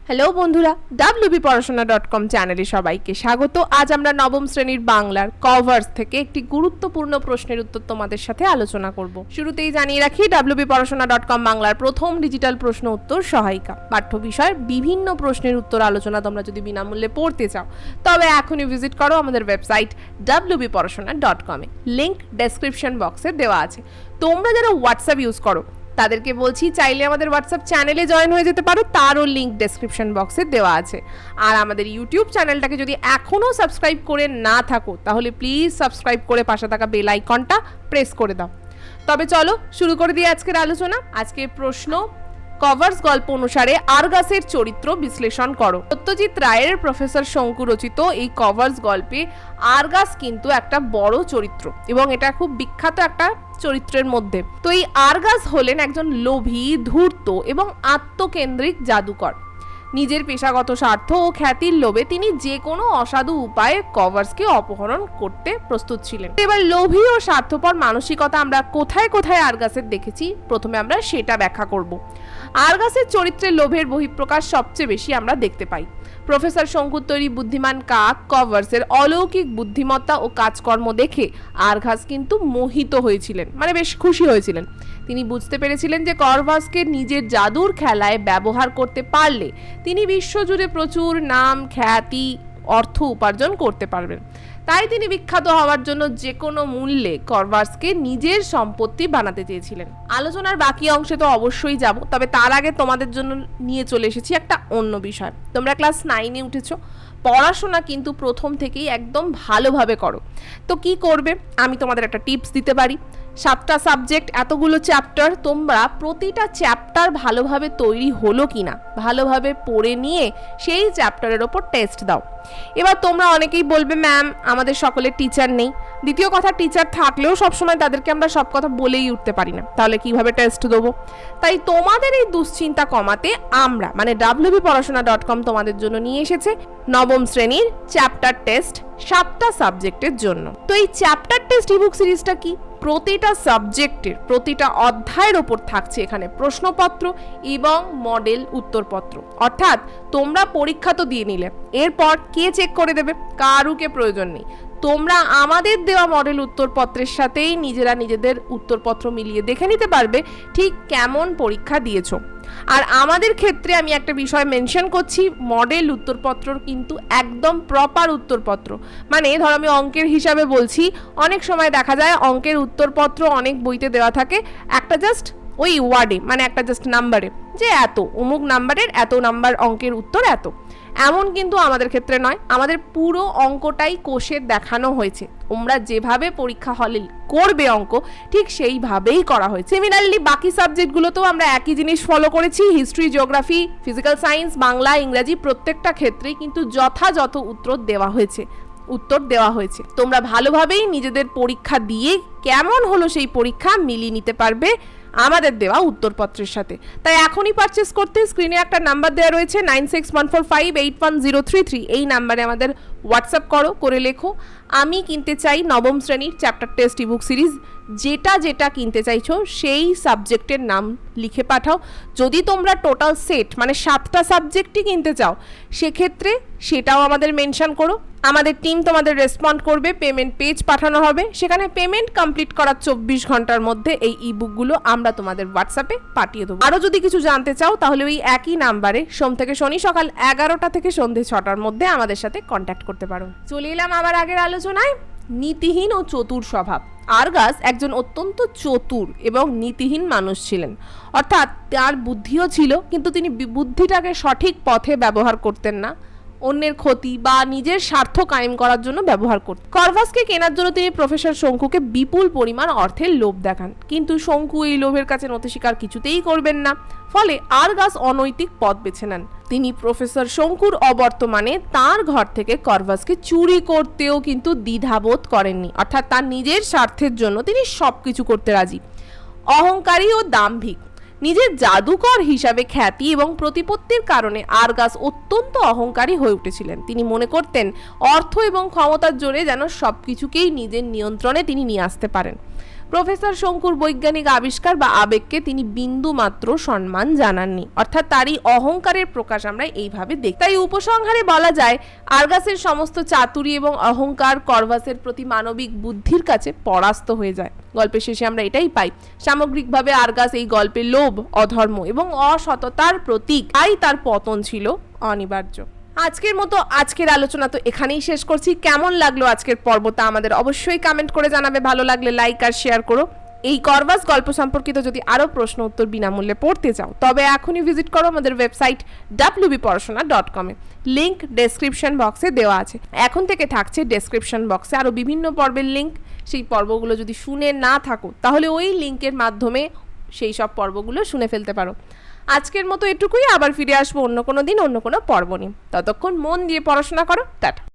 Hello বন্ধুরা, wbporashona.com চ্যানেলে সবাইকে স্বাগত। আজ আমরা নবম শ্রেণীর বাংলার কভার্স থেকে একটি গুরুত্বপূর্ণ প্রশ্নের উত্তর তোমাদের সাথে আলোচনা করব। শুরুতেই জানিয়ে রাখি, wbporashona.com বাংলার প্রথম ডিজিটাল প্রশ্ন উত্তর সহায়িকা। পাঠ্য বিষয়ের বিভিন্ন প্রশ্নের উত্তর আলোচনা তোমরা যদি বিনামূল্যে পড়তে চাও তবে এখনই ভিজিট করো আমাদের ওয়েবসাইট wbporashona.com এ। লিংক ডেসক্রিপশন বক্সে দেওয়া আছে। তোমরা যারা হোয়াটসঅ্যাপ ইউজ করো তাদেরকে বলছি, চাইলে আমাদের হোয়াটসঅ্যাপ চ্যানেলে জয়েন হয়ে যেতে পারো, তারও লিঙ্ক ডেসক্রিপশন বক্সে দেওয়া আছে। আর আমাদের ইউটিউব চ্যানেলটাকে যদি এখনও সাবস্ক্রাইব করে না থাকো তাহলে প্লিজ সাবস্ক্রাইব করে পাশে থাকা বেল আইকনটা প্রেস করে দাও। তবে চলো শুরু করে দিই আজকের আলোচনা। আজকের প্রশ্ন, কভার্স গল্প অনুসারে আরগাসের চরিত্র বিশ্লেষণ করো। সত্যজিৎ রায়ের প্রফেসর শঙ্কু রচিত এই কভার্স গল্পে আরগাস কিন্তু একটা বড় চরিত্র এবং এটা খুব বিখ্যাত একটা চরিত্রের মধ্যে। তো এই আরগাস হলেন একজন লোভী, ধূর্ত এবং আত্মকেন্দ্রিক জাদুকর। নিজের পেশাগত স্বার্থ ও খ্যাতির লোভে তিনি যে কোনো অসাধু উপায়ে কভার্সকে অপহরণ করতে প্রস্তুত ছিলেন। এবার লোভী ও স্বার্থপর মানসিকতা আমরা কোথায় কোথায় আরগাসের দেখেছি, প্রথমে আমরা সেটা ব্যাখ্যা করব। আরগাসের চরিত্রের লোভের বহিঃপ্রকাশ সবচেয়ে বেশি আমরা দেখতে পাই। প্রফেসর শঙ্কুর তৈরি বুদ্ধিমান কাক কভার্সের অলৌকিক বুদ্ধিমত্তা ও কাজকর্ম দেখে আরগাস কিন্তু মোহিত হয়েছিলেন, মানে বেশ খুশি হয়েছিলেন। তিনি বুঝতে পেরেছিলেন যে কভার্সকে নিজের জাদুর খেলায় ব্যবহার করতে পারলে তিনি বিশ্বজুড়ে প্রচুর নাম, খ্যাতি, অর্থ উপার্জন করতে পারবেন। তাই তিনি বিখ্যাত হওয়ার জন্য যে কোনো মূল্যে কভার্সকে নিজের সম্পত্তি বানাতে চেয়েছিলেন। আলোচনার বাকি অংশে তো অবশ্যই যাব, তবে তার আগে তোমাদের জন্য নিয়ে চলে এসেছি একটা অন্য বিষয়। তোমরা ক্লাস 9-এ উঠেছো, পড়াশোনা কিন্তু প্রথম থেকেই একদম ভালোভাবে করো। তো কি করবে, আমি তোমাদের একটা টিপস দিতে পারি। 7টা সাবজেক্ট, এতগুলো চ্যাপ্টার, তোমরা প্রতিটা চ্যাপ্টার ভালোভাবে তৈরি হলো কিনা ভালোভাবে পড়ে নিয়ে সেই চ্যাপ্টারের ওপর টেস্ট দাও। এবার তোমরা অনেকেই বলবে, ম্যাম আমাদের সকলের টিচার নেই। দ্বিতীয় কথা, টিচার থাকলেও সবসময় তাদেরকে আমরা সব কথা বলেই উঠতে পারি না, তাহলে কিভাবে টেস্ট দেবো? তাই তোমাদের এই দুশ্চিন্তা কমাতে আমরা মানে wbporashona.com তোমাদের জন্য নিয়ে এসেছে নবম শ্রেণীর চ্যাপ্টার টেস্ট 7টা সাবজেক্টের জন্য। তো এই চ্যাপ্টার টেস্ট ইবুক সিরিজটা কি? প্রতিটা সাবজেক্টের প্রতিটা অধ্যায়ের ওপর থাকছে এখানে প্রশ্নপত্র এবং মডেল উত্তরপত্র। অর্থাৎ তোমরা পরীক্ষা তো দিয়ে নিলে, এরপর কে চেক করে দেবে? কারুকে প্রয়োজন নেই। তোমরা আমাদের দেওয়া মডেল উত্তরপত্রের সাথেই নিজেরা নিজেদের উত্তরপত্র মিলিয়ে দেখে নিতে পারবে ঠিক কেমন পরীক্ষা দিয়েছো। আর আমাদের ক্ষেত্রে আমি একটা বিষয় মেনশন করছি, মডেল উত্তরপত্র কিন্তু একদম প্রপার উত্তরপত্র। মানে ধর আমি অঙ্কের হিসাবে বলছি, অনেক সময় দেখা যায় অঙ্কের উত্তরপত্র অনেক বইতে দেওয়া থাকে একটা জাস্ট ওই ওয়ার্ডে, মানে একটা জাস্ট নাম্বারে, যে এত অমুক নাম্বারের এত নাম্বার অঙ্কের উত্তর এত। এমন কিন্তু আমাদের ক্ষেত্রে নয়, আমাদের পুরো অঙ্কটাই কোষে দেখানো হয়েছে। তোমরা যেভাবে পরীক্ষা হলে করবে অঙ্ক ঠিক সেইভাবেই করা হয়েছে। সিমিলারলি বাকি সাবজেক্টগুলোতেও আমরা একই জিনিস ফলো করেছি। History, geography, physical science, Bangla, ইংরাজি প্রত্যেকটা ক্ষেত্রেই কিন্তু যথাযথ উত্তর দেওয়া হয়েছে। তোমরা ভালোভাবেই নিজেদের পরীক্ষা দিয়ে কেমন হলো সেই পরীক্ষা মিলিয়ে নিতে পারবে আমাদের দেওয়া উত্তরপত্রের সাথে। তাই এখনই পারচেস করতে স্ক্রিনে একটা নাম্বার দেওয়া রয়েছে 9614581033। এই নাম্বারে আমাদের হোয়াটসঅ্যাপ করে লেখো, আমি কিনতে চাই নবম শ্রেণীর চ্যাপ্টার টেস্ট ইবুক সিরিজ। যেটা কিনতে চাইছো সেই সাবজেক্টের নাম লিখে পাঠাও। যদি তোমরা টোটাল সেট মানে 7টা সাবজেক্টই কিনতে চাও সেক্ষেত্রে সেটাও আমাদের মেনশন করো। আমাদের টিম তোমাদের রেসপন্ড করবে, পেমেন্ট পেজ পাঠানো হবে, সেখানে পেমেন্ট কমপ্লিট করার 24 ঘন্টার মধ্যে এই ইবুকগুলো আমরা তোমাদের হোয়াটসঅ্যাপে পাঠিয়ে দেবো। আরও যদি কিছু জানতে চাও তাহলে ওই একই নাম্বারে সোম থেকে শনি সকাল 11টা থেকে সন্ধ্যে 6টার মধ্যে আমাদের সাথে কন্ট্যাক্ট করতে পারো। চলে এলাম আবার আগের আলোচনায়। নীতিহীন ও চতুর স্বভাব। আরগাস একজন অত্যন্ত চতুর এবং নীতিহীন মানুষ ছিলেন। অর্থাৎ তার বুদ্ধিও ছিল, কিন্তু তিনি বুদ্ধিটাকে সঠিক পথে ব্যবহার করতেন না, অন্যের ক্ষতি বা নিজের স্বার্থ কায়েম করার জন্য ব্যবহার করতেন। কভার্সকে কেনার জন্য তিনি প্রফেসর শঙ্কুকে বিপুল পরিমাণ অর্থের লোভ দেখান, কিন্তু শঙ্কু এই লোভের কাছে নতি স্বীকার কিছুতেই করবেন না। ফলে আরগাস অনৈতিক পথ বেছে নেন। তিনি প্রফেসর শঙ্কুর অবর্তমানে তার ঘর থেকে কভার্সকে চুরি করতেও কিন্তু দ্বিধাবোধ করেননি। অর্থাৎ তার নিজের স্বার্থের জন্য তিনি সবকিছু করতে রাজি। অহংকারী ও দাম্ভিক। নিজের জাদুকর হিসাবে খ্যাতি এবং প্রতিপত্তির কারণে আরগাস অত্যন্ত অহংকারী হয়ে উঠেছিলেন। তিনি মনে করতেন অর্থ এবং ক্ষমতার জোরে যেন সবকিছুকেই নিজের নিয়ন্ত্রণে তিনি নিয়ে আসতে পারেন। প্রফেসর শঙ্কুর বৈজ্ঞানিক আবিষ্কার বা আবেগকে তিনি বিন্দু মাত্র সম্মান জানাননি, অর্থাৎ তারই অহংকারের প্রকাশ আমরা এইভাবে দেখি। তাই উপসংহারে বলা যায় আর্গাসের সমস্ত চাতুরী এবং অহংকার করভাসের প্রতি মানবিক বুদ্ধির কাছে পরাস্ত হয়ে যায়। গল্পের শেষে আমরা এটাই পাই, সামগ্রিকভাবে আর্গাস এই গল্পে লোভ, অধর্ম এবং অসততার প্রতীক, তাই তার পতন ছিল অনিবার্য। আজকের মতো আজকের আলোচনা তো এখানেই শেষ করছি। কেমন লাগলো আজকের পর্ব তা আমাদের অবশ্যই কমেন্ট করে জানাবে, ভালো লাগলে লাইক আর শেয়ার করো। এই করভাস গল্প সম্পর্কিত যদি আরো প্রশ্ন উত্তর বিনামূল্যে পড়তে চাও তবে এখনই ভিজিট করো আমাদের ওয়েবসাইট wbporashona.com এ, লিংক ডেসক্রিপশন বক্সে দেওয়া আছে। এখন থেকে থাকছে ডেসক্রিপশন বক্সে আরো বিভিন্ন পর্বের লিংক। সেই পর্বগুলো যদি শুনে না থাকো তাহলে ওই লিংকের মাধ্যমে সেই সব পর্বগুলো শুনে ফেলতে পারো। আজকের মতো এটুকুই, আবার ফিরে আসবো অন্য কোনো দিন অন্য কোনো পর্ব নিয়ে। ততক্ষণ মন দিয়ে পড়াশোনা করো। টাটা।